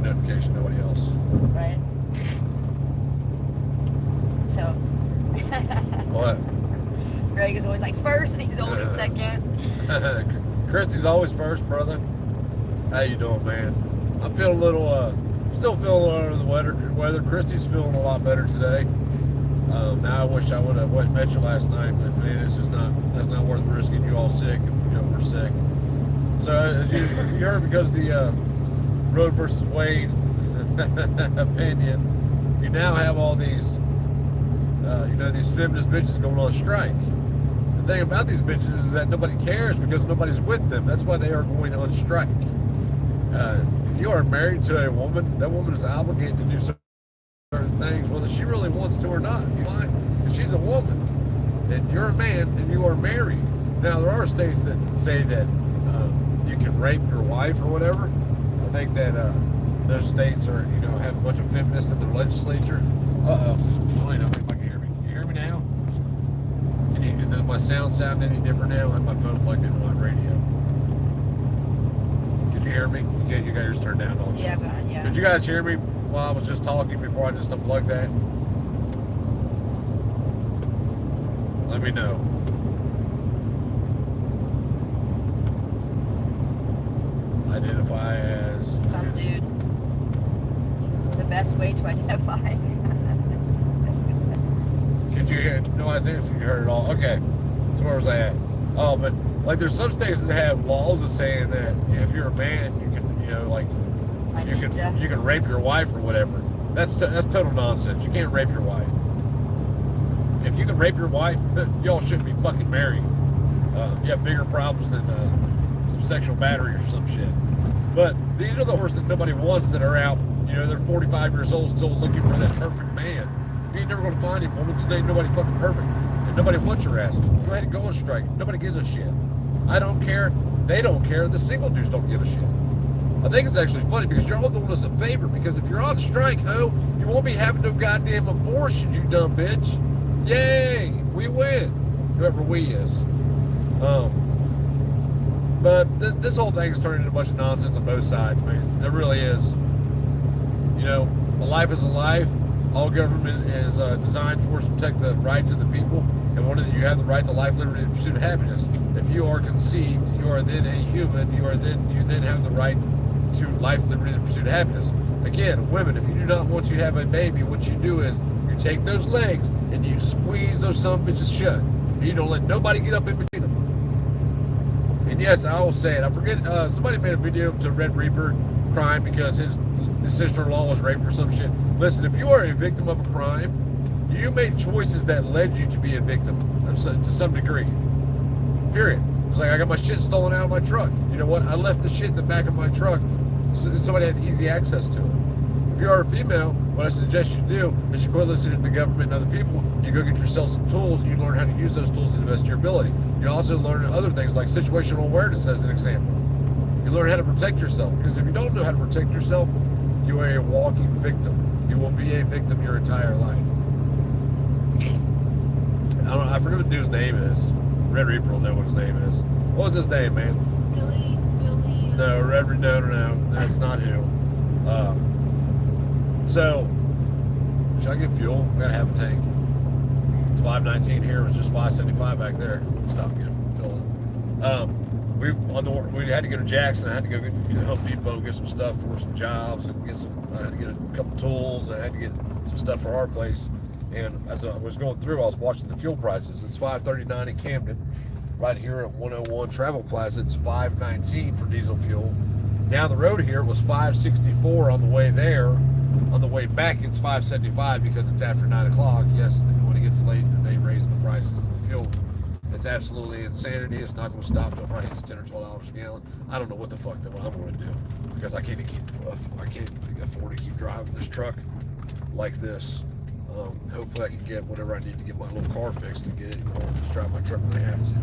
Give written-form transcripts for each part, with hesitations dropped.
notification, nobody else. Right. So. What? Greg is always like first, and he's always second. Christy's always first, brother. How you doing, man? I'm feeling a little, still feeling a little under the weather. Christy's feeling a lot better today. Now I wish I would have met you last night, but man, it's just that's not worth risking you all sick if we're sick. So as you heard, because the Roe versus Wade opinion, you now have all these, these feminist bitches going on strike. The thing about these bitches is that nobody cares because nobody's with them. That's why they are going on strike. If you are married to a woman, that woman is obligated to do certain things, whether she really wants to or not. Why? Because she's a woman, and you're a man, and you are married. Now, there are states that say that you can rape your wife or whatever. I think that those states are, have a bunch of feminists in their legislature. I don't know if anybody can hear me. Can you hear me now? Does my sound any different now? I have my phone plugged into my radio. Could you hear me? You got yours turned down, don't you? Yeah. Could you guys hear me while I was just talking before I just unplugged that? Let me know. Identify as some dude. The best way to identify. Could you hear? No, I think you heard it all. Okay, so where was I at? Oh, but like there's some states that have laws that saying that if you're a man, you can, you can rape your wife or whatever. That's total nonsense. You can't rape your wife. If you can rape your wife, y'all shouldn't be fucking married. You have bigger problems than some sexual battery or some shit. But these are the horses that nobody wants that are out. They're 45 years old still looking for that perfect man. You ain't never going to find him, woman, because ain't nobody fucking perfect. And nobody wants your ass. Go ahead and go on strike. Nobody gives a shit. I don't care. They don't care. The single dudes don't give a shit. I think it's actually funny because you're all doing us a favor, because if you're on strike, you won't be having no goddamn abortions, you dumb bitch. Yay! We win. Whoever we is. But this whole thing is turning into a bunch of nonsense on both sides, man. It really is. A life is a life. All government is designed for to protect the rights of the people, and you have the right to life, liberty, and pursuit of happiness. If you are conceived, you are then a human. You then have the right to life, liberty, and pursuit of happiness. Again, women, if you do not want to have a baby, what you do is you take those legs and you squeeze those son of bitches shut. You don't let nobody get up in between them. And yes, I will say it. I forget. Somebody made a video to Red Reaper crying because his sister-in-law was raped or some shit. Listen, if you are a victim of a crime, you made choices that led you to be a victim to some degree. Period. It's like I got my shit stolen out of my truck. You know what? I left the shit in the back of my truck so that somebody had easy access to it. If you are a female, what I suggest you do is you quit listening to the government and other people. You go get yourself some tools and you learn how to use those tools to the best of your ability. You also learn other things like situational awareness, as an example. You learn how to protect yourself, because if you don't know how to protect yourself, you are a walking victim. You will be a victim your entire life. I forget what the dude's name is. Red Reaper will know what his name is. What was his name, man? Billy. No, no, that's not who. So, should I get fuel? I gotta have a tank. It's 519 here. It was just 575 back there. Stop getting filled. We had to go to Jackson. I had to go get Home Depot, get some stuff for some jobs, and I had to get a couple tools. I had to get some stuff for our place. And as I was going through, I was watching the fuel prices. It's $5.39 in Camden. Right here at 101 Travel Plaza, it's $5.19 for diesel fuel. Down the road here, it was $5.64 on the way there. On the way back, it's $5.75 because it's after 9 o'clock. Yes, when it gets late, they raise the prices of the fuel. It's absolutely insanity. It's not going to stop till probably it's $10 or $12 a gallon. I don't know what the fuck that I'm going to do, because I can't afford to keep driving this truck like this. Hopefully I can get whatever I need to get my little car fixed to get it, or just drive my truck when I have to,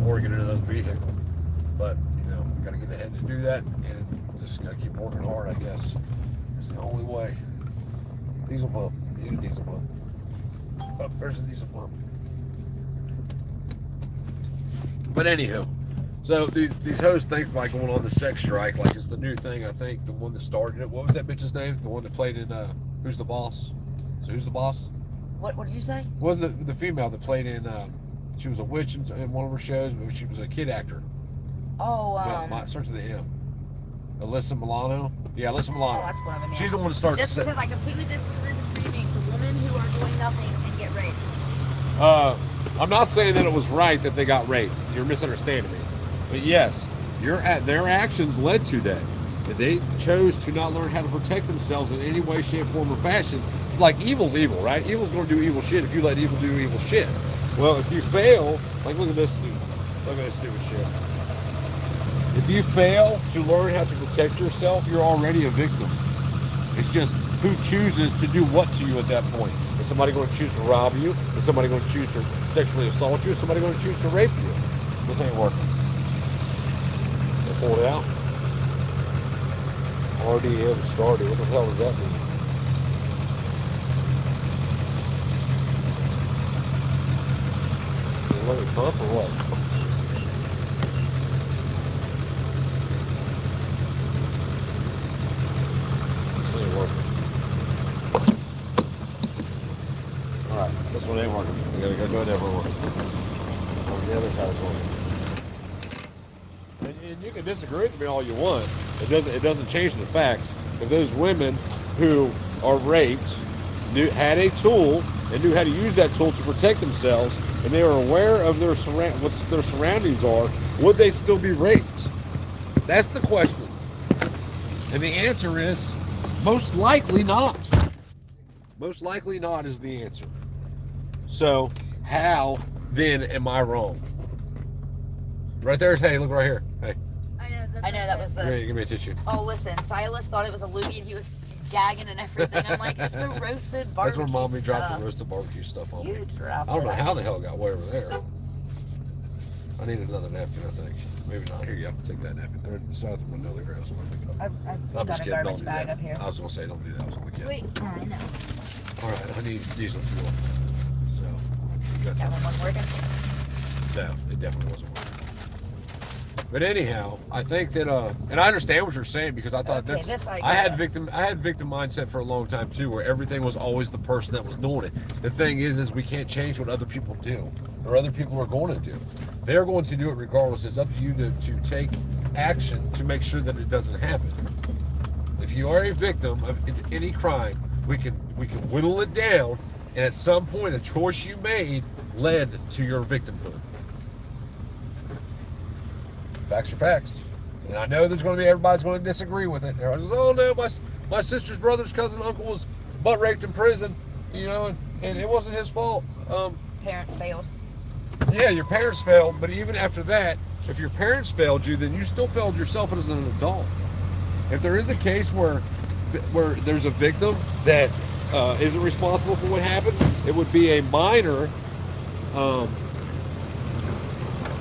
or get another vehicle. But got to get ahead to do that, and just got to keep working hard, I guess. It's the only way. Diesel pump. Need a diesel pump. Oh, there's a diesel pump. But anywho, So these hoes think by going on the sex strike like it's the new thing. I think the one that started it. What was that bitch's name? The one that played in Who's the Boss? So Who's the Boss? What did you say? Wasn't the female that played in? She was a witch in one of her shows, but she was a kid actor. Oh, starts with the M. Alyssa Milano. Yeah, Alyssa Milano. Oh, that's one of them. Yeah. She's the one that started. Just says I completely disagree with framing for women who are doing nothing and get raped. I'm not saying that it was right that they got raped. You're misunderstanding me. But yes, their actions led to that. They chose to not learn how to protect themselves in any way, shape, form, or fashion. Like evil's evil, right? Evil's going to do evil shit if you let evil do evil shit. Well, if you fail, like look at this stupid shit. If you fail to learn how to protect yourself, you're already a victim. It's just who chooses to do what to you at that point. Is somebody going to choose to rob you? Is somebody going to choose to sexually assault you? Is somebody going to choose to rape you? This ain't working. They pulled it out. RDM started. What the hell does that mean? Did it let me pump or what? Alright, this one ain't working. We gotta go do a different one. On the other side is working. And you can disagree with me all you want. It doesn't change the facts. If those women who are raped had a tool and knew how to use that tool to protect themselves, and they are aware of what their surroundings are, would they still be raped? That's the question. And the answer is most likely not. Most likely not is the answer. So, how then am I wrong? Right there. Hey, look right here. Hey. I know that was the. Give me a tissue. Oh, listen, Silas thought it was a loogie and he was gagging and everything. I'm like, it's the roasted barbecue. That's when Mommy stuff. dropped the roasted barbecue stuff on me. I don't know how the hell it got way over there. I need another napkin, I think. Maybe not. Here you go. Take that napkin. Throw it to the side of my nose here. So I've got a garbage bag up here. I was going to say, don't do that. I was only kidding. Wait, I know. All right, I need diesel fuel. So, That one wasn't working? No, it definitely wasn't working. But anyhow, I think that, and I understand what you're saying because I thought I had victim mindset for a long time too, where everything was always the person that was doing it. The thing is we can't change what other people do, or other people are going to do. They're going to do it regardless. It's up to you to take action to make sure that it doesn't happen. If you are a victim of any crime, we can whittle it down, and at some point, a choice you made led to your victimhood. Facts are facts. And I know everybody's going to disagree with it. Everybody's oh no, my sister's brother's cousin uncle was butt raped in prison, and it wasn't his fault. Parents failed. Yeah, your parents failed, but even after that, if your parents failed you, then you still failed yourself as an adult. If there is a case where there's a victim that isn't responsible for what happened, it would be a minor.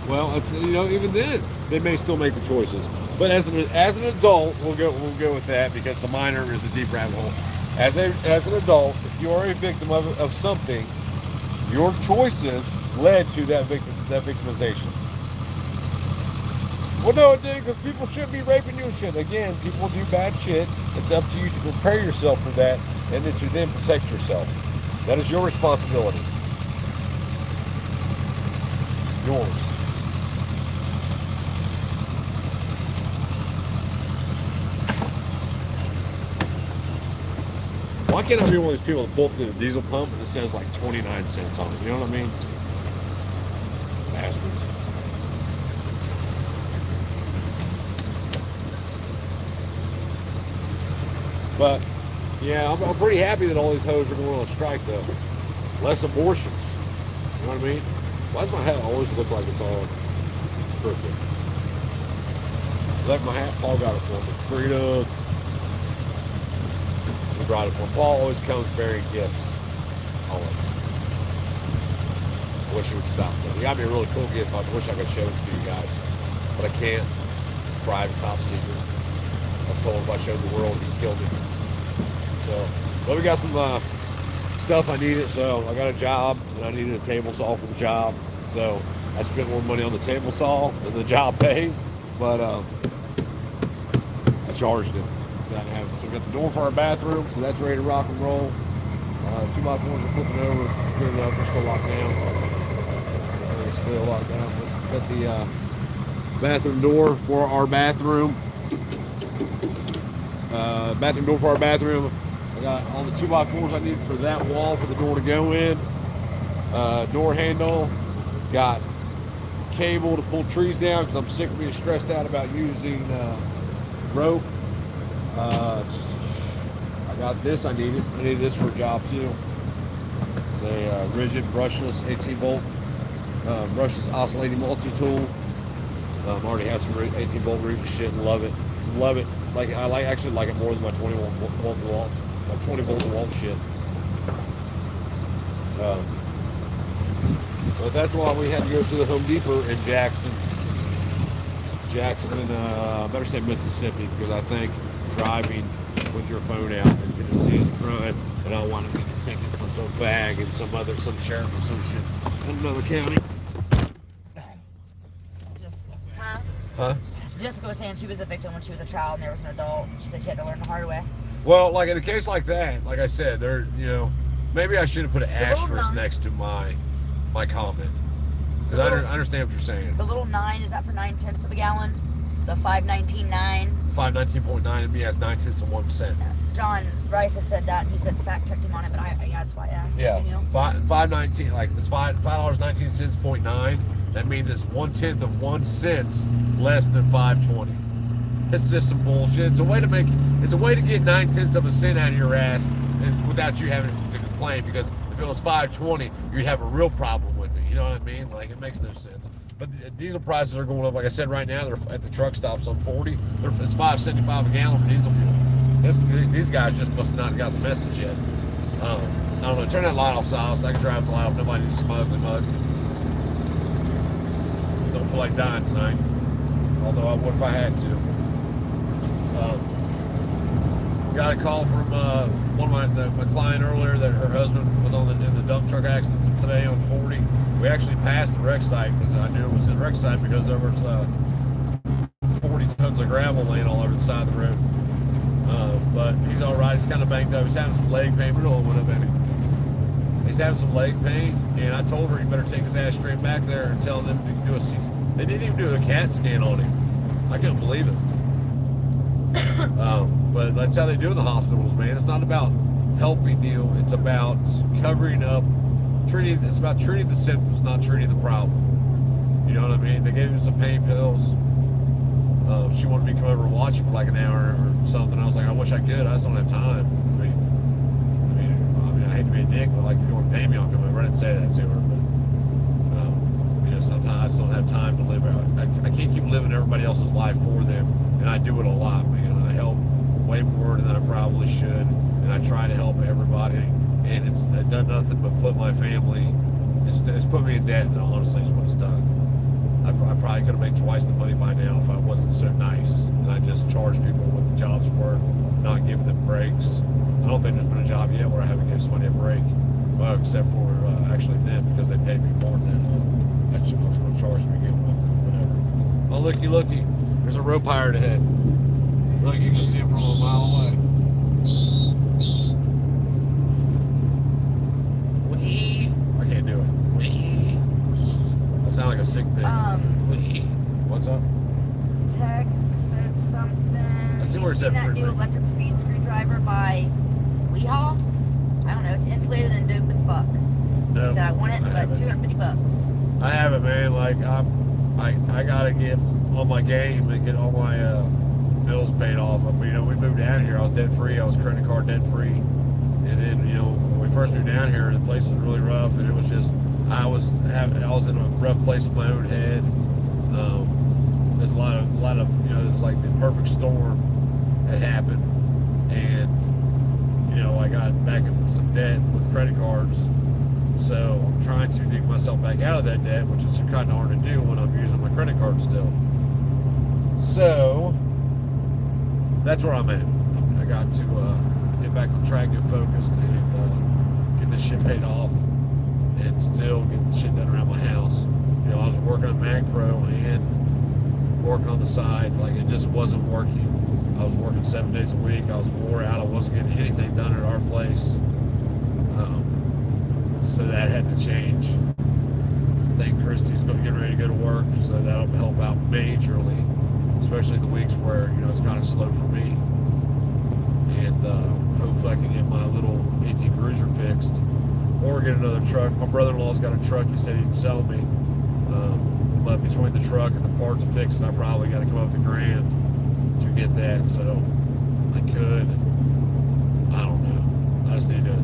Well, it's, even then, they may still make the choices. But as an adult, we'll go with that because the minor is a deep rabbit hole. As an adult, if you are a victim of something, your choices led to that victimization. Well, no, it didn't, because people shouldn't be raping you and shit. Again, people do bad shit. It's up to you to prepare yourself for that and then to then protect yourself. That is your responsibility. Yours. Why can't I be one of these people that pull up to the diesel pump and it says like 29 cents on it? You know what I mean? Bastards. But, yeah, I'm pretty happy that all these hoes are going on strike, though. Less abortions. You know what I mean? Why does my hat always look like it's all crooked? Left my hat. Paul got it for me. Freedom. He brought it for me. Paul always comes bearing gifts. Always. I wish he would stop though. He got me a really cool gift. I wish I could show it to you guys. But I can't. It's private, top secret. I was told if I showed the world, he'd kill me. So, but we got some stuff I needed. So I got a job, and I needed a table saw for the job. So I spent more money on the table saw than the job pays, but I charged it. So we got the door for our bathroom, so that's ready to rock and roll. 2x4s are flipping over. Good enough, they're still locked down. They're still locked down. But got the bathroom door for our bathroom. Bathroom door for our bathroom. I got all the 2x4s I need for that wall for the door to go in. Door handle. Got cable to pull trees down because I'm sick of being stressed out about using rope. I got this. I needed this for a job too. It's a rigid brushless 18 volt brushless oscillating multi-tool. Already have some 18 volt rig shit and love it. Actually like it more than my 20 volt wall, my 20 volt wall shit. But that's why we had to go to the Home Depot in Jackson, better say Mississippi, because I think driving with your phone out in Tennessee is a crime, and I want to get a ticket from some fag and some sheriff or some shit in another county. Huh? Jessica was saying she was a victim when she was a child and there was an adult. She said she had to learn the hard way. Well, like in a case like that, like I said, maybe I should have put an asterisk next to my comment. Because I understand what you're saying. The little 9, is that for 9/10 of a gallon? The 519.9? 519.9 and me has 9/10 of 1%. John Rice had said that, and he said fact checked him on it, but that's why I asked if you knew. 519, like it's $5.19.9. That means it's 1/10 of 1 cent less than 520. It's just some bullshit. It's a way to get 9/10 of a cent out of your ass without you having to complain, because if it was 520, you'd have a real problem with it. You know what I mean? Like, it makes no sense. But diesel prices are going up. Like I said, right now they're at the truck stops on 40. It's $5.75 a gallon for diesel fuel. These guys just must not have got the message yet. I don't know. Turn that light off, Silas. I can drive the light off. Nobody needs to smoke the mug. Don't feel like dying tonight. Although I would if I had to. Got a call from one of my client earlier that her husband was in the dump truck accident today on 40. We actually passed the wreck site because I knew it was the wreck site because there was 40 tons of gravel laying all over the side of the road. But he's all right. He's kind of banged up. He's having some leg pain. We don't know what up, baby. He's having some leg pain, and I told her he better take his ass straight back there and tell them to do a CT. They didn't even do a CAT scan on him. I couldn't believe it. But that's how they do in the hospitals, man. It's not about helping you. It's about covering up, it's about treating the symptoms, not treating the problem. You know what I mean? They gave him some pain pills. She wanted me to come over and watch it for like an hour or something. I was like, I wish I could. I just don't have time. I mean, I hate to be a dick, but like, if you want to pay me, I'll come over. I didn't say that to her, but sometimes I just don't have time to live out. I can't keep living everybody else's life for them, and I do it a lot, man. I help way more than I probably should, and I try to help everybody, and it's done nothing but put my family. It's put me in debt. Honestly, is what it's done. I probably could have made twice the money by now if I wasn't so nice, and I just charge people what the job's worth, not give them breaks. I don't think there's been a job yet where I haven't given somebody a break, well, except for actually them, because they paid me more than actually I was going to charge me again, whatever. Oh, looky, there's a rope pirate ahead. Look, you can see it from a mile away. Wee. I can't do it. Wee. I sound like a sick pig. Wee. What's up? Tech said something. I see where it's at. That new electric speed screwdriver by Weehaw? I don't know. It's insulated and dope as fuck. No, he said I want it, but $250. I have it, man. Like I gotta get on my game and get all my bills paid off. I mean, we moved down here. I was debt free. I was credit card debt free, and then when we first moved down here, the place was really rough, and it was just I was in a rough place in my own head. There's a lot of it was like the perfect storm had happened, and I got back into some debt with credit cards. So I'm trying to dig myself back out of that debt, which is kind of hard to do when I'm using my credit card still. So that's where I'm at. I got to get back on track, get focused, and get this shit paid off, and still getting shit done around my house. You know, I was working at Mac Pro and working on the side. Like, it just wasn't working. I was working 7 days a week. I was wore out. I wasn't getting anything done at our place. So that had to change. I think Christy's getting ready to go to work, so that'll help out majorly, especially the weeks where, you know, it's kind of slow for me. And hopefully I can get my little AT Cruiser fixed or get another truck. My brother-in-law's got a truck he said he'd sell me. But between the truck and the part to fix it, I probably got to come up to $1,000 to get that. So I could, I don't know. I just need to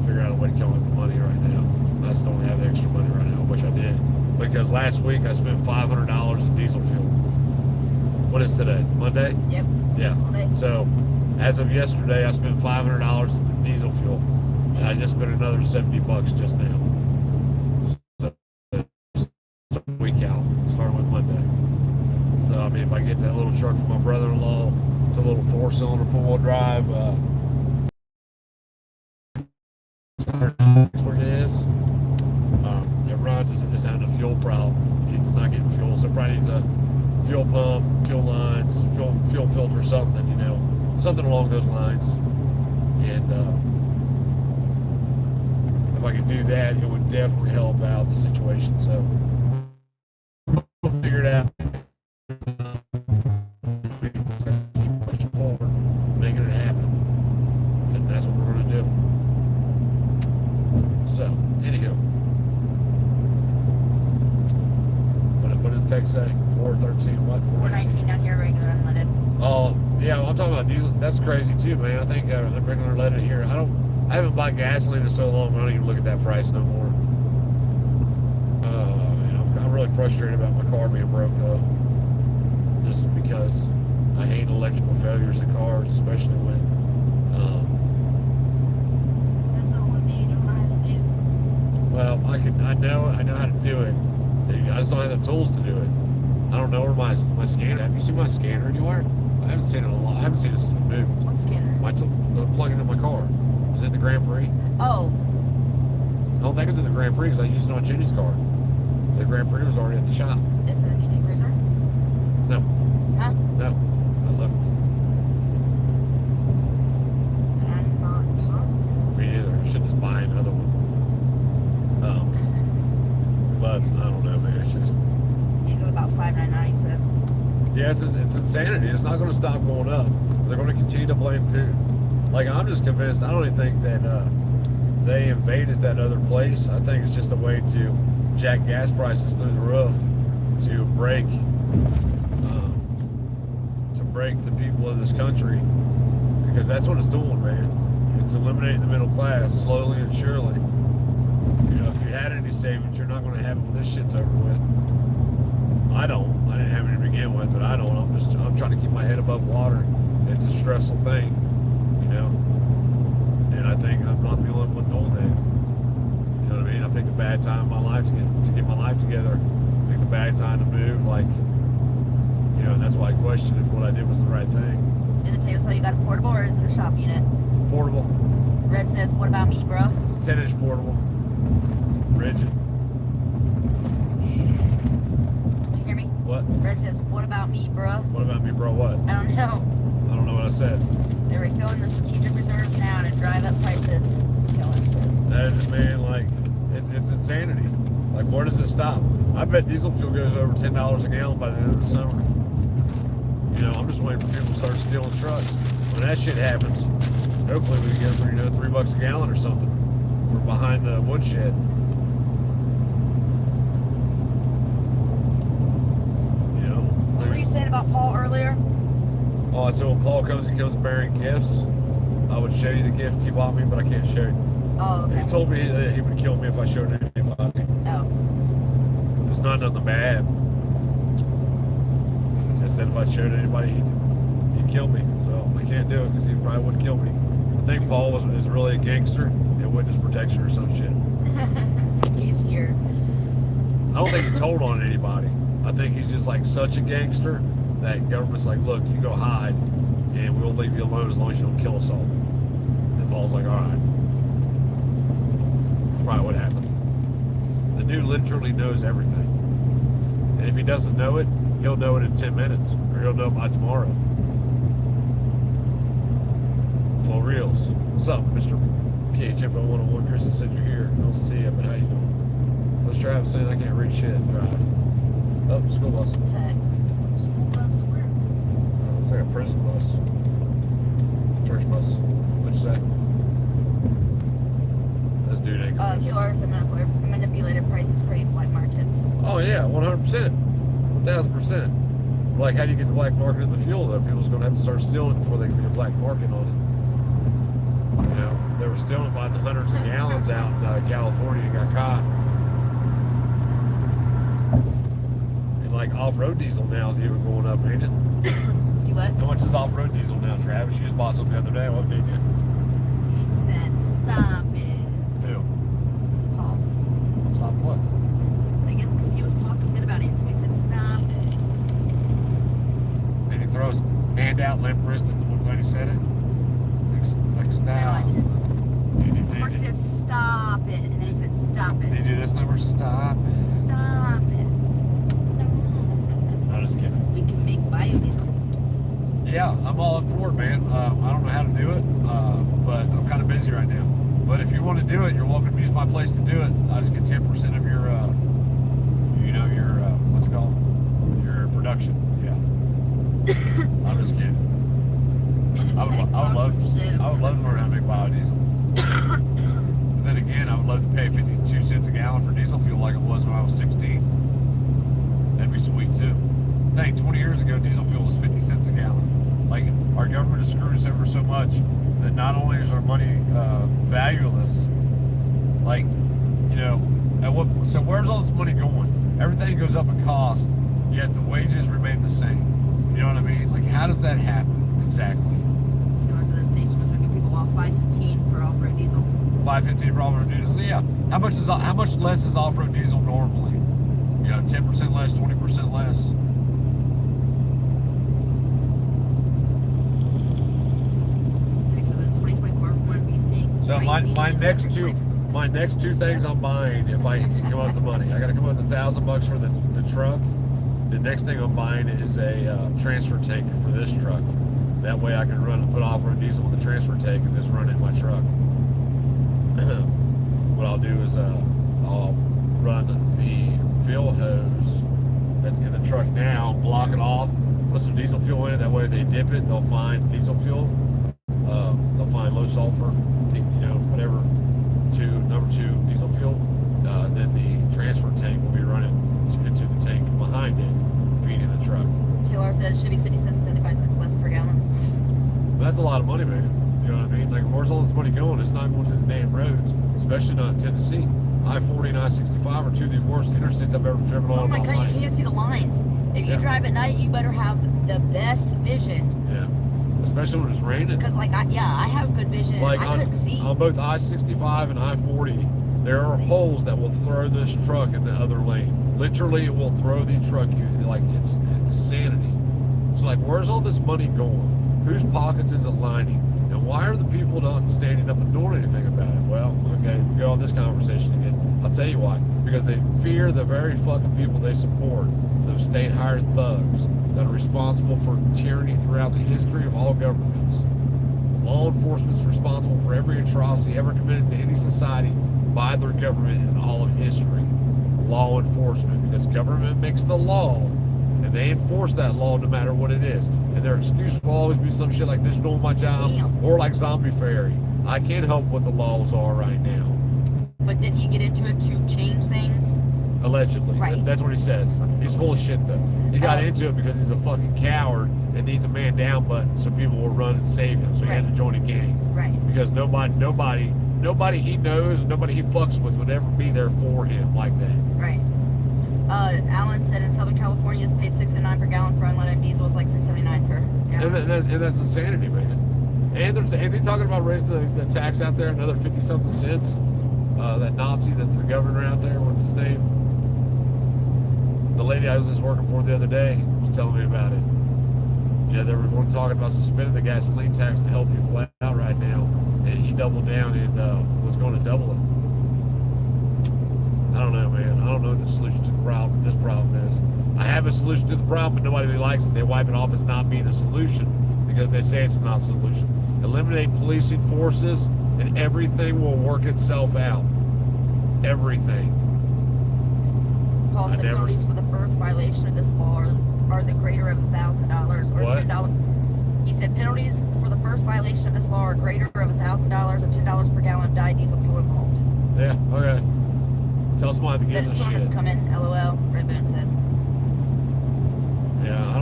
figure out a way to come up with money right now. I just don't have extra money right now, which I did. Because last week I spent $500 in diesel fuel. What is today? Monday? Yep. Yeah. Monday. So as of yesterday, I spent $500 in diesel fuel. And I just spent another $70 just now. So it's a week out, starting with Monday. So I mean, if I get that little truck from my brother-in-law, it's a little 4-cylinder, 4-wheel drive. That's what it is. It runs. It's just having a fuel problem. It's not getting fuel, so it probably needs a fuel pump, fuel lines, fuel filter, something, you know, something along those lines. And if I could do that, it would definitely help out the situation. So we'll figure it out. Keep pushing forward, making it happen, and that's what we're going to do. So, anyhow, what does the text say? 413, what? 419 down here, regular unleaded. Oh, yeah, well, I'm talking about diesel. That's crazy too, man. I think the regular unleaded here. I haven't bought gasoline in so long. I don't even look at that price no more. You know, I'm really frustrated about my car being broke though, just because I hate electrical failures in cars, especially when. That's the only thing you don't know how to do. Well, I know how to do it. I just don't have the tools to do it. I don't know where my scanner. Have you seen my scanner anywhere? I haven't seen it a lot. I haven't seen it since we moved. What scanner? The plug-in in my car. Is it the Grand Prix? Oh. I don't think it's in the Grand Prix because I used it on Jenny's car. The Grand Prix was already at the shop. Is it a AT Cruiser? No. Huh? No. I looked. I'm not positive. Me neither. I should just buy another one. But I don't know, man. It's just. Diesel about $5.99, he said. Yeah, it's insanity. It's not going to stop going up. They're going to continue to blame Putin. Like, I'm just convinced. I don't even think that they invaded that other place. I think it's just a way to jack gas prices through the roof to break the people of this country, because that's what it's doing, man. It's eliminating the middle class slowly and surely. You know, if you had any savings, you're not going to have it when this shit's over with. I don't. I didn't have any to begin with, but I don't. I'm trying to keep my head above water. It's a stressful thing, you know. And I think I'm not the only one doing that. You know what I mean? I picked a bad time in my life to get my life together. I picked a bad time to move, like, you know, and that's why I questioned if what I did was the right thing. Did it tell you so you got a portable or is it a shop unit? Portable. Red says, what about me, bro? 10-inch portable. Rigid. You hear me? What? Red says, what about me, bro? What about me, bro? What? I don't know. I don't know what I said. They're refilling the strategic reserves now to drive up prices. Taylor says. That is, man, like, it's insanity. Like, where does it stop? I bet diesel fuel goes over $10 a gallon by the end of the summer. You know, I'm just waiting for people to start stealing trucks. When that shit happens, hopefully we can get for, you know, $3 a gallon or something for behind the woodshed. You know? What were you saying about Paul earlier? Oh, I said when Paul comes, he comes bearing gifts. I would show you the gift he bought me, but I can't show you. Oh, okay. He told me that he would kill me if I showed it to anybody. Oh. It's not nothing bad. He just said if I showed it to anybody, he'd kill me. So I can't do it because he probably would kill me. I think Paul is really a gangster and witness protection or some shit. He's here. I don't think he told on anybody. I think he's just like such a gangster that government's like, look, you go hide and we'll leave you alone as long as you don't kill us all. And Paul's like, all right. That's probably what happened. literally knows everything. And if he doesn't know it, he'll know it in 10 minutes, or he'll know it by tomorrow. Full reels. What's up, Mr. KHF 101? Kristen said you're here. I don't see you, but how you doing? What's Travis saying? I can't read shit and drive. Oh, school bus. Tech. School bus where? Looks like a prison bus. Church bus. What'd you say? This dude ain't going. TLRs and manipulated prices create black markets. Oh yeah, 100%. 1,000%. Like, how do you get the black market in the fuel, though? People's going to have to start stealing before they can get a black market on it. You know, they were stealing by the hundreds of gallons out in California and got caught. And, like, off-road diesel now is even going up, ain't it? Do what? How much is off-road diesel now, Travis? You just bought something the other day, what did you? He said, stop it. Who? Paul. Stop what? I guess because he was talking good about it, so he said, stop it. Did he throw his hand out, limp wristed when he said it? Like stop. No idea. Did First he said, stop it, and then he said, stop it. he do this number? Stop it. Stop it. Stop it. I'm just kidding. We can make biodiesel. Yeah, I'm all up for it, man. I don't know how to do it, but I'm kind of busy right now. But if you want to do it, you're welcome to use my place to do it. I just get 10% of your, what's it called? Your production. Yeah. I'm just kidding. I would love to learn how to make biodiesel. But then again, I would love to pay 52 cents a gallon for diesel fuel like it was when I was 16. That'd be sweet too. Dang, 20 years ago, diesel fuel was 50 cents a gallon. Like, our government has screwed us over so much that not only is our money valueless, like, you know, so where's all this money going? Everything goes up in cost, yet the wages remain the same. You know what I mean? Like, how does that happen exactly? $2 at the station was ripping people off $5.15 for off-road diesel. $5.15 for off-road diesel. So yeah. How much less is off-road diesel normally? You know, 10% less, 20% less. So my next two things I'm buying, if I can come up with the money, I got to come up with $1,000 for the truck. The next thing I'm buying is a transfer tank for this truck. That way I can put off-road diesel in the transfer tank and just run it in my truck. What I'll do is I'll run the fill hose that's in the truck now, block it off, put some diesel fuel in it. That way if they dip it, they'll find diesel fuel. They'll find low sulfur, whatever, number two diesel fuel. Then the transfer tank will be running into the tank behind it, feeding the truck. TLR said it should be 50 cents to 75 cents less per gallon. But that's a lot of money, man. You know what I mean? Like, where's all this money going? It's not going to the damn roads, especially not in Tennessee. I-40 and I-65 are two of the worst interstates I've ever driven on. Oh my god, you can't see the lines. If you drive at night, you better have the best vision. Yeah. Especially when it's raining. Because, like, I have good vision. Like I couldn't see. On both I-65 and I-40, there are holes that will throw this truck in the other lane. Literally, it will throw the truck. Like, it's insanity. So, like, where's all this money going? Whose pockets is it lining? And why are the people not standing up and doing anything about it? Well, okay, we go on this conversation again. I'll tell you why. Because they fear the very fucking people they support, the state-hired thugs that are responsible for tyranny throughout the history of all governments. Law enforcement is responsible for every atrocity ever committed to any society by their government in all of history. Law enforcement, because government makes the law, and they enforce that law no matter what it is. And their excuse will always be some shit like this doing my job, or like Zombie Fairy. I can't help what the laws are right now. But didn't he get into it to change things? Allegedly. Right. That's what he says. He's full of shit, though. He got into it because he's a fucking coward and needs a man down button so people will run and save him. So he had to join a gang. Right. Because nobody he knows, nobody he fucks with would ever be there for him like that. Right. Alan said in Southern California it's paid $6.09 per gallon for unleaded diesel. It's like $6.79 per gallon. And that's insanity, man. And they're talking about raising the tax out there another 50-something cents. That Nazi that's the governor out there, what's his name? The lady I was just working for the other day was telling me about it. Yeah, they were talking about suspending the gasoline tax to help people out right now, and he doubled down and was going to double it. I don't know, man. I don't know what the solution to this problem is. I have a solution to the problem, but nobody really likes it. They wipe it off as not being a solution because they say it's not a solution. Eliminate policing forces, and everything will work itself out. Everything. Paul said penalties for the first violation of this law are the greater of $1,000 or What? $10. He said penalties for the first violation of this law are greater of $1,000 or $10 per gallon of dyed diesel fuel involved. Yeah, okay. Tell somebody to That give a us storm shit. is coming, LOL, Redbone said. Yeah, I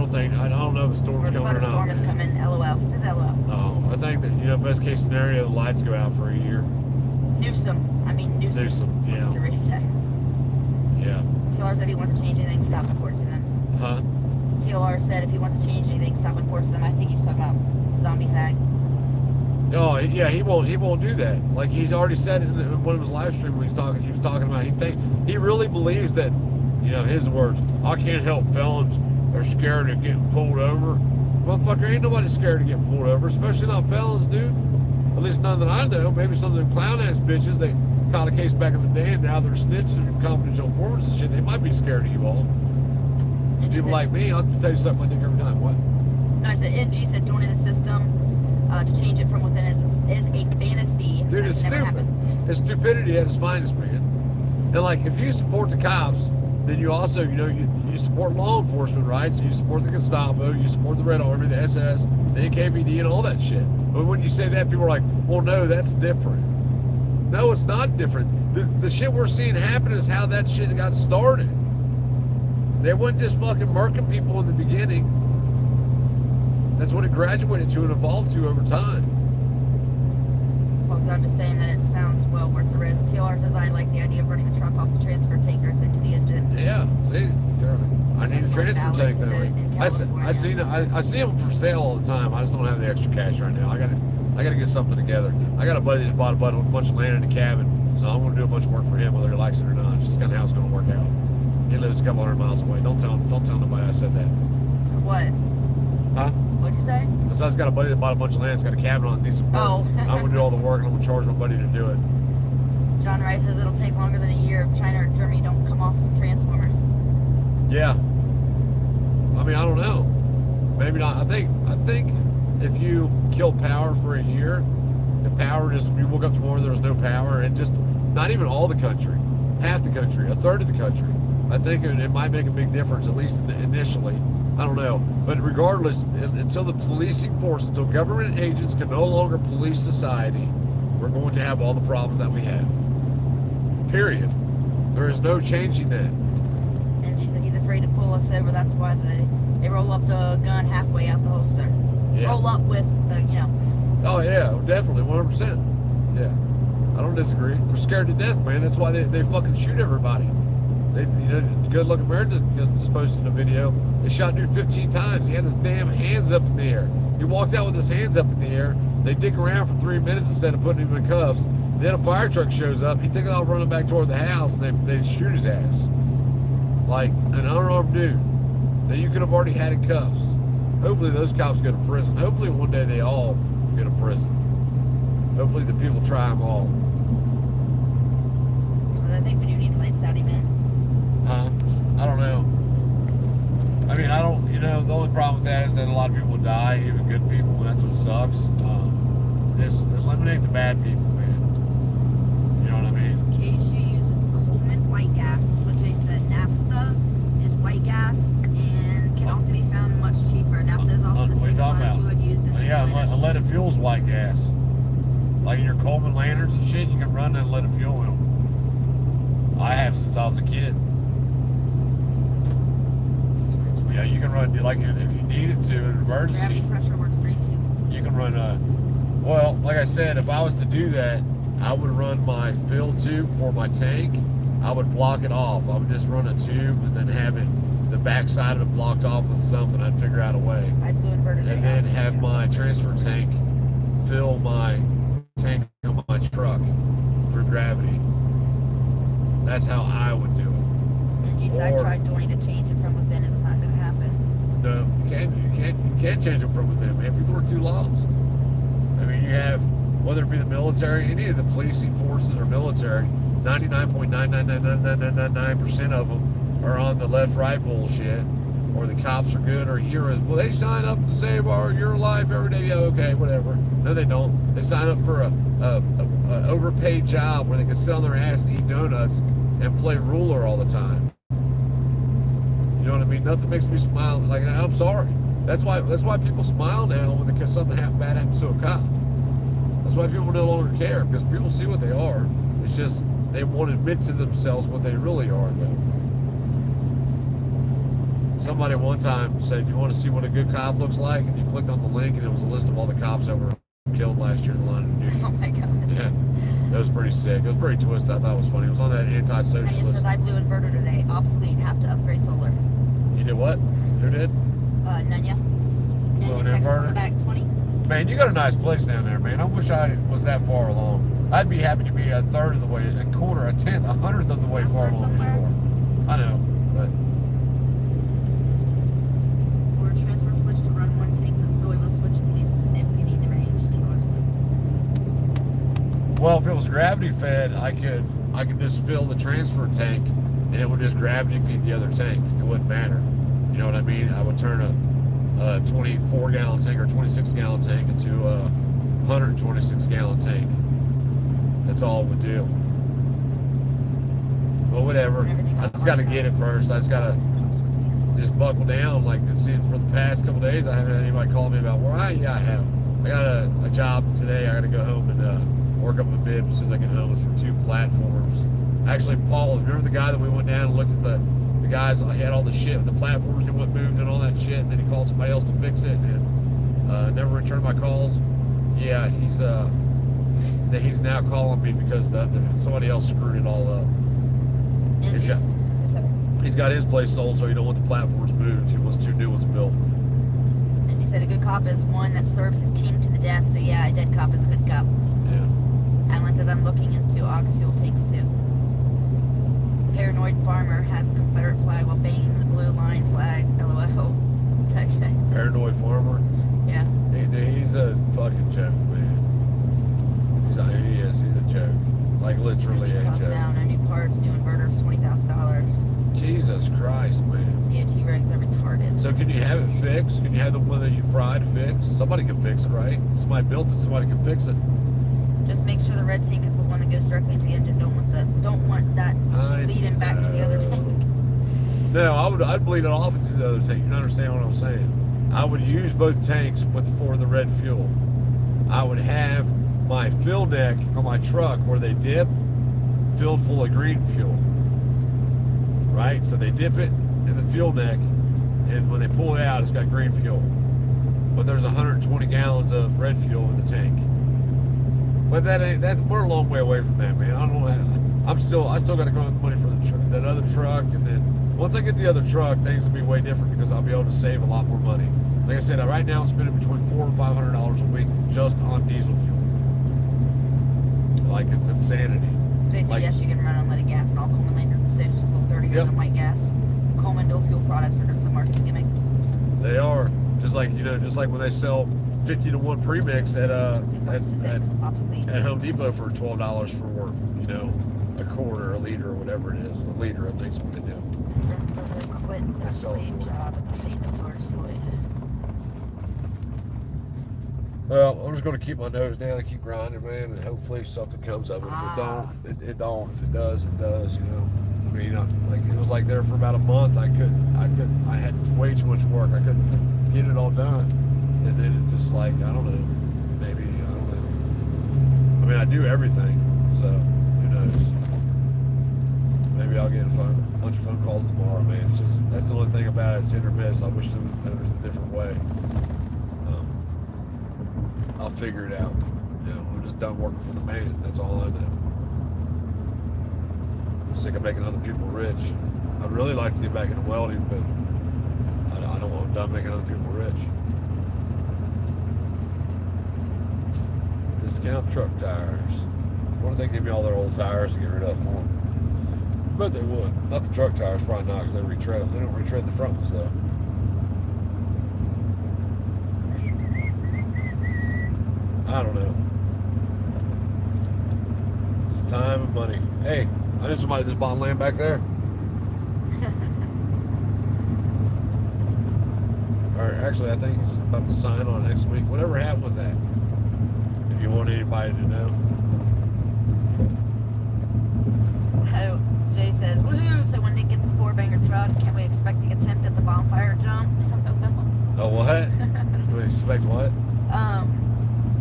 don't know if a storm's coming or But a not. storm is coming, LOL. He says LOL. Oh, I think that, best case scenario, the lights go out for a year. Newsom Newsom, wants yeah. to raise tax. Yeah. TLR said he wants to change anything, stop enforcing them. Huh? TLR said if he wants to change anything, stop enforcing them. I think he was talking about zombie fag. Oh, yeah, he won't do that. Like, he's already said it in one of his live streams when he was talking about, he really believes that, his words, I can't help felons are scared of getting pulled over. Motherfucker, ain't nobody scared of getting pulled over, especially not felons, dude. At least none that I know. Maybe some of them clown-ass bitches, they caught a case back in the day and now they're snitching and confidential informants and shit. They might be scared of you all. People like me, I'll tell you something I think every time. What? No, I said NG said joining the system to change it from within is a fantasy. Dude, it's never stupid. happened. It's stupidity at its finest, man. And like, if you support the cops, then you also, you support law enforcement, right? So you support the Gestapo, you support the Red Army, the SS, the NKVD, and all that shit. But when you say that, people are like, well, no, that's different. No, it's not different. The shit we're seeing happen is how that shit got started. They wasn't just fucking murking people in the beginning. That's what it graduated to and evolved to over time. Also, I'm just saying that it sounds well worth the risk. TLR says I like the idea of running the truck off the transfer tank right into the engine. Yeah, see, I need a transfer tank that way. I see them for sale all the time. I just don't have the extra cash right now. I gotta get something together. I got a buddy that bought a bunch of land in the cabin, so I'm gonna do a bunch of work for him, whether he likes it or not. It's just kind of how it's gonna work out. He lives a couple hundred miles away. Don't tell nobody I said that. What? Huh? What'd you say? So I just got a buddy that bought a bunch of land. It's got a cabin on it. Needs some work. Oh. I'm gonna do all the work, and I'm gonna charge my buddy to do it.'t John Rice says it'll take longer than a year if China or Germany don't come off some transformers. Yeah. I mean, I don't know. Maybe not. I think if you kill power for a year, if power just, you woke up tomorrow and there was no power, and just not even all the country, half the country, a third of the country, I think it might make a big difference, at least initially. I don't know. But regardless, until the policing force, until government agents can no longer police society, we're going to have all the problems that we have. Period. There is no changing that. And he said he's afraid to pull us over. That's why they roll up the gun halfway out the holster. Yeah. Roll up with the, Oh, yeah, definitely, 100%. Yeah. I don't disagree. They're scared to death, man. That's why they fucking shoot everybody. They, Good Luck America just posted a video. They shot dude 15 times. He had his damn hands up in the air. He walked out with his hands up in the air. They dick around for 3 minutes instead of putting him in cuffs. Then a fire truck shows up. He took it off running back toward the house, and they shoot his ass. Like an unarmed dude that you could have already had in cuffs. Hopefully those cops go to prison. Hopefully one day they all go to prison. Hopefully the people try them all. I think we do need lights out, man. Huh? I don't know. I mean, the only problem with that is that a lot of people die, even good people, and that's what sucks. Just eliminate the bad people, man. You know what I mean? In case you use Coleman white gas, that's what Jay said. Naphtha is white gas and can often be found much cheaper. Naphtha is also the single line fluid used in Yeah, civilian unleaded fuel's white gas. Like in your Coleman lanterns and shit, you can run unleaded fuel in them. I have since I was a kid. Yeah, you can run, like, if you need it to, an emergency. Gravity pressure works great too. You can run well, like I said, if I was to do that, I would run my fill tube for my tank. I would block it off. I would just run a tube and then have the back side of it blocked off with something. I'd figure out a way. I'd blue inverted And then have my transfer tank fill my tank on my truck through gravity. That's how I would do it. And geez, I tried joining to change it from within. It's not going to happen. No, you can't change them from within, man. People are too lost. I mean, you have, whether it be the military, any of the policing forces or military, 99.9999999% of them are on the left-right bullshit, or the cops are good, or heroes. Well, they sign up to save your life every day. Yeah, okay, whatever. No, they don't. They sign up for a overpaid job where they can sit on their ass and eat donuts and play ruler all the time. You know what I mean? Nothing makes me smile. Like, I'm sorry. That's why people smile now when something bad happens to a cop. That's why people no longer care, because people see what they are. It's just they won't admit to themselves what they really are, though. Somebody one time said, "You want to see what a good cop looks like?" And you clicked on the link, and it was a list of all the cops that were killed last year in the line of duty. Oh my god. Yeah, that was pretty sick. It was pretty twisted. I thought it was funny. It was on that anti-socialist. And it says I blew inverter today. Obsolete. Have to upgrade solar. You did what? Who did? Nunya. Blew an Nunya, Texas on inverter? the back 20. Man, you got a nice place down there, man. I wish I was that far along. I'd be happy to be a third of the way, a quarter, a tenth, 100th of the way far along as you are. I know, but Or transfer switch to run one tank, but still able to switch if you need the range. well, if it was gravity fed, I could just fill the transfer tank, and it would just gravity feed the other tank. It wouldn't matter. You know what I mean? I would turn a 24-gallon tank or 26-gallon tank into a 126-gallon tank. That's all it would do. But whatever. I just got to get it first. I just got to just buckle down. Like, for the past couple days, I haven't had anybody call me about, well, yeah, I have. I got a job today. I got to go home and work up a bid as soon as I get home. It's for 2 platforms. Actually, Paul, remember the guy that we went down and looked at the guys? I had all the shit and the platforms and what moved and all that shit, and then he called somebody else to fix it and never returned my calls. Yeah, he's now calling me because somebody else screwed it all up. He's got his place sold, so he don't want the platforms moved. He wants 2 new ones built. And you said a good cop is one that serves his king to the death. So yeah, a dead cop is a good cop. Yeah. Alan says I'm looking into aux fuel tanks too. Paranoid farmer has a Confederate flag while banging the blue line flag. LOL. Paranoid farmer. Yeah. He's a fucking joke, man. He is. He's a joke. Like, literally a tough joke. now. No new parts, new inverters, $20,000. Jesus Christ, man. DOT regs are retarded. So can you have it fixed? Can you have the one that you fried fixed? Somebody can fix it, right? Somebody built it. Somebody can fix it. Just make sure the red tank is the one that goes directly into the engine. Don't want that leading back to the other tank. No, I'd bleed it off into the other tank. You don't understand what I'm saying? I would use both tanks for the red fuel. I would have my fill deck on my truck where they dip filled full of green fuel. Right? So they dip it in the fuel deck, and when they pull it out, it's got green fuel. But there's 120 gallons of red fuel in the tank. But we're a long way away from that, man. I don't know I still got to go with money for that other truck, and then once I get the other truck, things will be way different because I'll be able to save a lot more money. Like I said, right now I'm spending between $400 and $500 a week just on diesel fuel. Like, it's insanity. Jason, Like, yes, you can run unleaded gas, and all Coleman Lander saves just a little dirtier Yep. than white gas. Coleman dual fuel products are just a marketing gimmick. They are just like when they sell 50-to-1 premix at Home Depot for $12 for a quarter, a liter, or whatever it is. A liter, I think, is what they do. Friends go there quit that That's all slave for it. job at the paint of George Floyd. Well, I'm just going to keep my nose down and keep grinding, man, and hopefully something comes of it. If it don't, it don't. If it does, it does. I mean, it was like there for about a month. I had way too much work. I couldn't get it all done, and then it just I don't know. Maybe I don't know. I mean, I do everything, so who knows? Maybe I'll get a bunch of phone calls tomorrow, man. It's just that's the only thing about it. It's hit or miss. I wish there was a different way. I'll figure it out. I'm just done working for the man. That's all I know. I'm sick of making other people rich. I'd really like to get back into welding, but I don't want to done making other people rich. Discount truck tires. What if they give me all their old tires to get rid of for them? But they would. Not the truck tires, probably not, because they retread them. They don't retread the front ones, though. I don't know. It's time and money. Hey, I knew somebody just bought land back there. Or actually, I think he's about to sign on next week. Whatever happened with that? If you want anybody to know. Oh, Jay says, woohoo! So when Nick gets the 4-banger truck, can we expect the attempt at the bonfire jump? Oh, what? Do we expect what?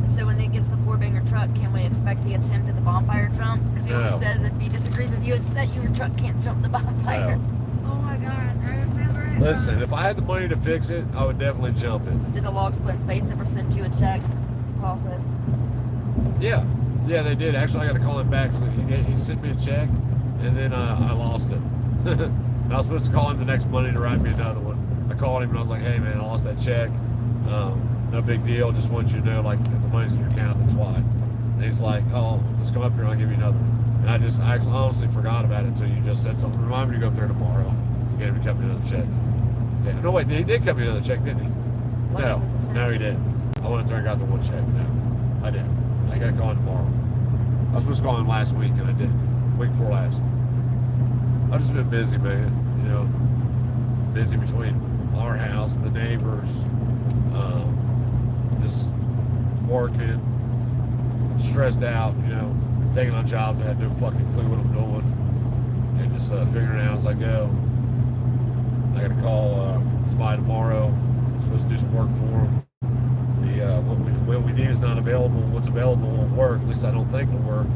So when Nick gets the 4-banger truck, can we expect the attempt at the bonfire jump? Because he always says if he disagrees with you, it's that your truck can't jump the bonfire. No. Oh my god, I remember it. Listen, if I had the money to fix it, I would definitely jump it. Did the log split face ever send you a check? Paul said. Yeah. Yeah, they did. Actually, I got to call him back. So he sent me a check, and then I lost it. And I was supposed to call him the next Monday to write me another one. I called him, and I was like, hey, man, I lost that check. No big deal. Just want you to know, like, if the money's in your account, that's why. And he's like, oh, just come up here and I'll give you another one. And I actually honestly forgot about it until you just said something. Remind me to go up there tomorrow and get him to cut me another check. Yeah. No, wait, he did cut me another check, didn't he? No, he did. I went up there and got the one check. No, I did. I got to call him tomorrow. I was supposed to call him last week, and I did. Week before last. I've just been busy, man. You know, busy between our house, the neighbors, just working, stressed out, you know, taking on jobs I had no fucking clue what I'm doing, and just figuring it out as I go. I got to call somebody tomorrow. I'm supposed to do some work for them. What we need is not available. What's available won't work. At least I don't think it'll work.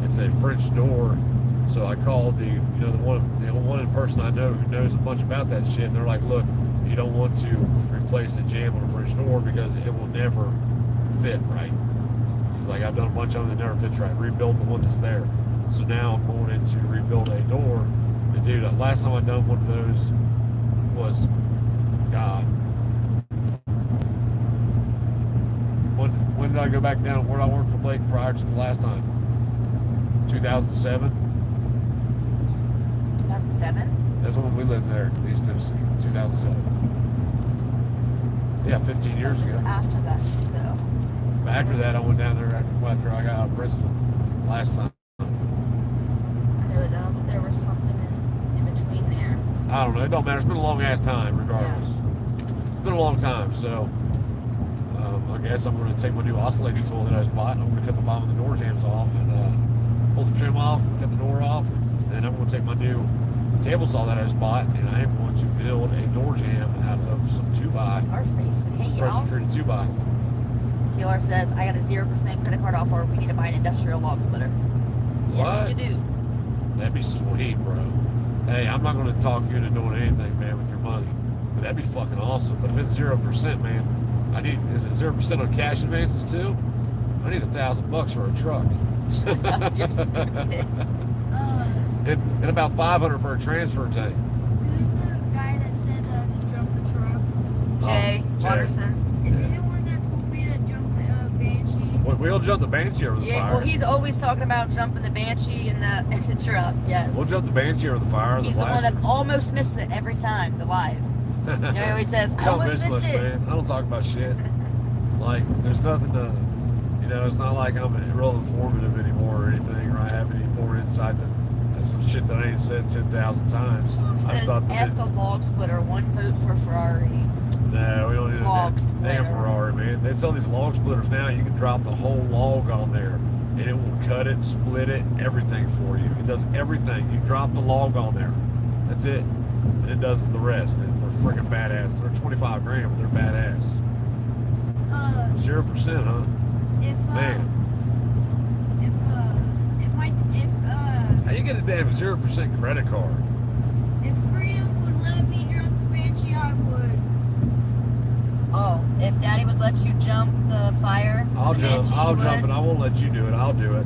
It's a French door. So I called the one person I know who knows a bunch about that shit, and they're like, look, you don't want to replace a jam on a French door because it will never fit right. He's like, I've done a bunch of them that never fits right. Rebuild the one that's there. So now I'm going in to rebuild a door. And dude, last time I done one of those was, God. When did I go back down where I worked for Blake prior to the last time? 2007? 2007? That's when we lived there in East Tennessee, 2007. Yeah, 15 years It was ago. after that, though. After that, I went down there after I got out of prison last time. I know that there was something in between there. I don't know. It don't matter. It's been a long ass time, regardless. Yeah. It's been a long time, so I guess I'm going to take my new oscillating tool that I just bought. And I'm going to cut the bottom of the door jams off and pull the trim off, cut the door off. And then I'm going to take my new table saw that I just bought, and I am going to build a door jam out of some 2x. Our face. Hey, y'all. Pressure treated 2x. Taylor says, I got a 0% credit card offer. We need to buy an industrial log splitter. Yes, What? you do. That'd be sweet, bro. Hey, I'm not going to talk you into doing anything, man, with your money. But that'd be fucking awesome. But if it's 0%, man, is it 0% on cash advances too? I need $1,000 for a truck. You're stupid. and about $500 for a transfer tank. Who's the guy that said to jump the truck? Jay Jay. Watterson. Is he the one that told me to jump the Banshee? We'll jump the Banshee over the Yeah, fire. well, he's always talking about jumping the Banshee in the truck. Yes. We'll jump the Banshee over the fire. He's the one that almost misses it every time, the live. You know, he always says, I don't almost miss missed much, it. man. I don't talk about shit. Like, there's nothing to, you know, it's not like I'm real informative anymore or anything, or I have any more insight than some shit that I ain't said 10,000 times. It says, F the log splitter, 1 vote for Ferrari. No, we don't need Log a damn splitter. Ferrari, man. They sell these log splitters now. You can drop the whole log on there, and it will cut it, split it, everything for you. It does everything. You drop the log on there. That's it. And it does the rest. And they're freaking badass. They're 25 grand, but they're badass. 0%, huh? If Man. How you get a damn 0% credit card? if Freedom would let me jump the Banshee, I would. Oh, if Daddy would let you jump the fire, I'll the jump. Banshee, I'll you jump, would? and I won't let you do it. I'll do it.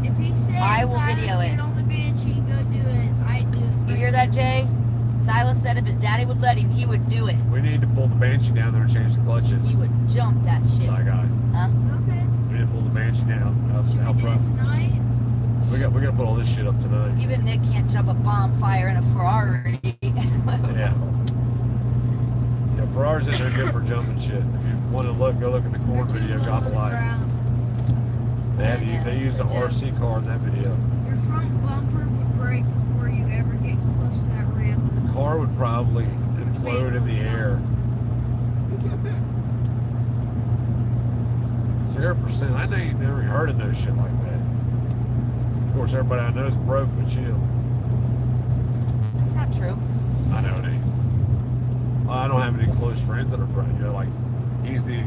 If he said I will Silas, video it. get on the Banshee, go do it, I'd do it. You hear that, Jay? Silas said if his daddy would let him, he would do it. We need to pull the Banshee down there and change the clutch in. He would jump that shit. So I got it. Huh? Okay. We need to pull the Banshee down out We do it front. tonight. We got to put all this shit up tonight. Even Nick can't jump a bonfire in a Ferrari. Yeah. Yeah, Ferraris in there good for jumping shit. If you want to look, go look at the corn They're too video, low got to the the light. ground. They used an Yeah, RC car in that video. Your front bumper probably implode in the air. 0%. I know you never heard of no shit like that. Of course, everybody I know is broke, but chill. That's not true. I know it ain't. Well, I don't have any close friends that are broke. You know, like he's the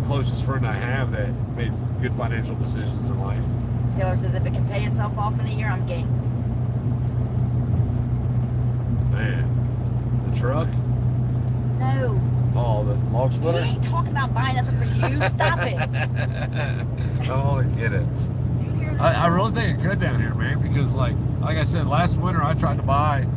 closest friend I have that made good financial decisions in life. Taylor says if it can pay itself off in a year, I'm game. Man, the truck? No. Oh, the log He splitter? ain't talking about buying nothing for you. Stop it. I want to get it. You hear this? I really think it could down here, man, because like I said, last winter I tried to buy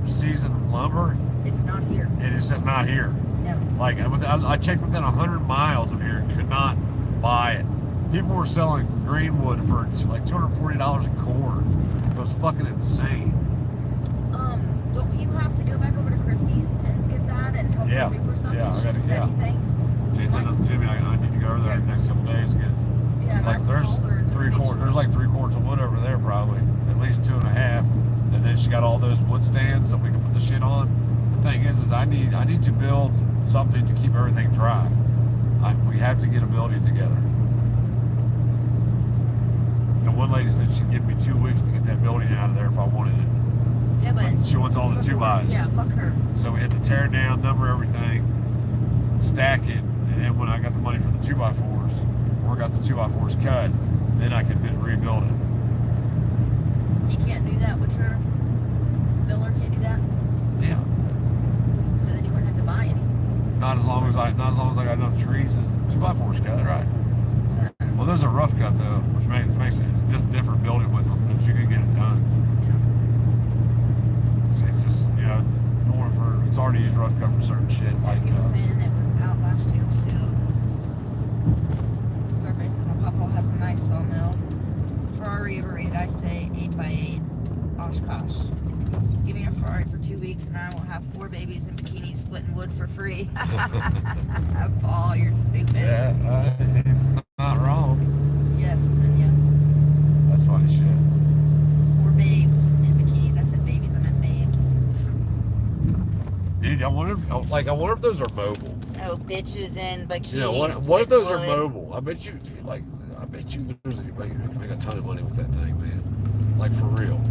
seasoned lumber, It's not here. and it's just not here. No. Like I checked within 100 miles of here and could not buy it. People were selling greenwood for like $240 a cord. It was fucking insane. Don't you have to go back over to Christie's and get that and help Yeah. her pay for something? Yeah, I She gotta- said yeah. anything? She said to me, I need to go over there the next couple days and get Yeah, like I there's called her and three make quarts. sure. There's like 3 quarts of wood over there, probably at least 2.5. And then she got all those wood stands that we can put the shit on. The thing is I need to build something to keep everything dry. We have to get a building together. And one lady said she'd give me 2 weeks to get that building out of there if I wanted it. Yeah, but She wants all the 2x. Yeah, fuck her. So we had to tear it down, number everything, stack it, and then when I got the money for the 2x4s, or got the 2x4s cut, then I could rebuild it. He can't do that with her. Miller can't do that. Yeah. So then you wouldn't have to buy any. Not as long as I got enough trees and 2x4s cut, right? Well, there's a rough cut though, which makes it's just different building with them, but you can get it done. It's just more for it's already used rough cut for certain shit like. He was saying it was out last year too. Squareface says my papa has a nice sawmill. Ferrari overrated, I say 8x8. Oshkosh. Give me a Ferrari for 2 weeks and I will have 4 babies in bikinis splitting wood for free. Paul, you're stupid. Yeah, he's not wrong. Yes, and yeah. That's funny shit. 4 babes in bikinis. I said babies, I meant babes. Dude, I wonder if those are mobile. Oh, bitches in bikinis. Yeah, what if those are wood. mobile? I bet you make a ton of money with that thing, man. Like for real.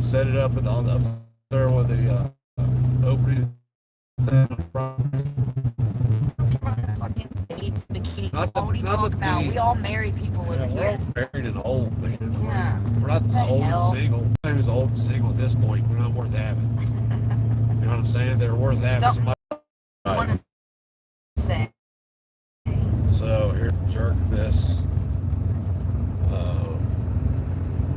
Set it up and on up there with the opening. Bikinis. Not the- What are you not the talking about? beat. We all marry people Yeah, over we're here. all married and old, man. Yeah. We're not What the old hell? and single. Who's old and single at this point? We're not worth having. You know what I'm saying? They're worth having. Something I want to say. So here, jerk this.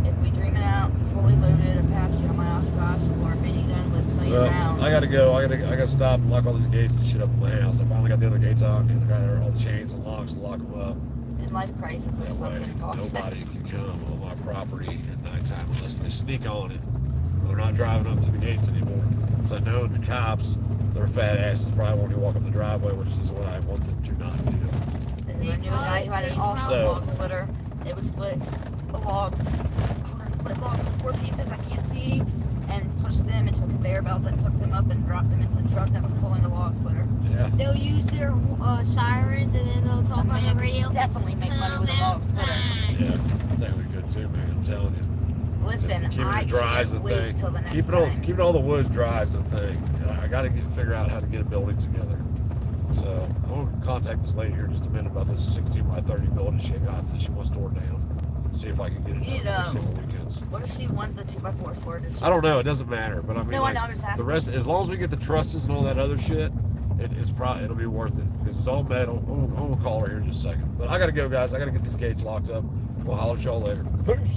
If we dream it out, fully loaded Apache on my Oshkosh or minigun with million Well, rounds. I gotta go. I gotta stop and lock all these gates and shit up in my house. I finally got the other gates on, and I got all the chains and locks to lock them up. Midlife crisis or That way, something. nobody can come on my property at nighttime unless they sneak on it. They're not driving up to the gates anymore. So I know the cops, their fat asses probably won't even walk up the driveway, which is what I want them to not do. And I knew a guy who had an awesome So- log splitter. It would split logs into 4 pieces I can't see and push them into a conveyor belt that took them up and dropped them into the truck that was pulling the log splitter. Yeah. They'll use their sirens and then they'll talk on the radio. Definitely make money with a log splitter. Yeah. I think we could too, man. I'm telling you. Listen, Keeping I it dry is can't the wait thing. till the next time. Keeping all the woods dry is the thing. I got to figure out how to get a building together. So I'm gonna contact this lady here in just a minute about this 16 by 30 building she got that she wants torn down. See if I can get it You done need, for several weekends. What does she want the 2x4s for? Does she I don't know. It doesn't matter. But I mean, No, I like, know, I'm just asking. the rest, as long as we get the trusses and all that other shit, it'll be worth it because it's all metal. I'm gonna call her here in just a second. But I gotta go, guys. I gotta get these gates locked up. We'll holler at y'all later. Peace.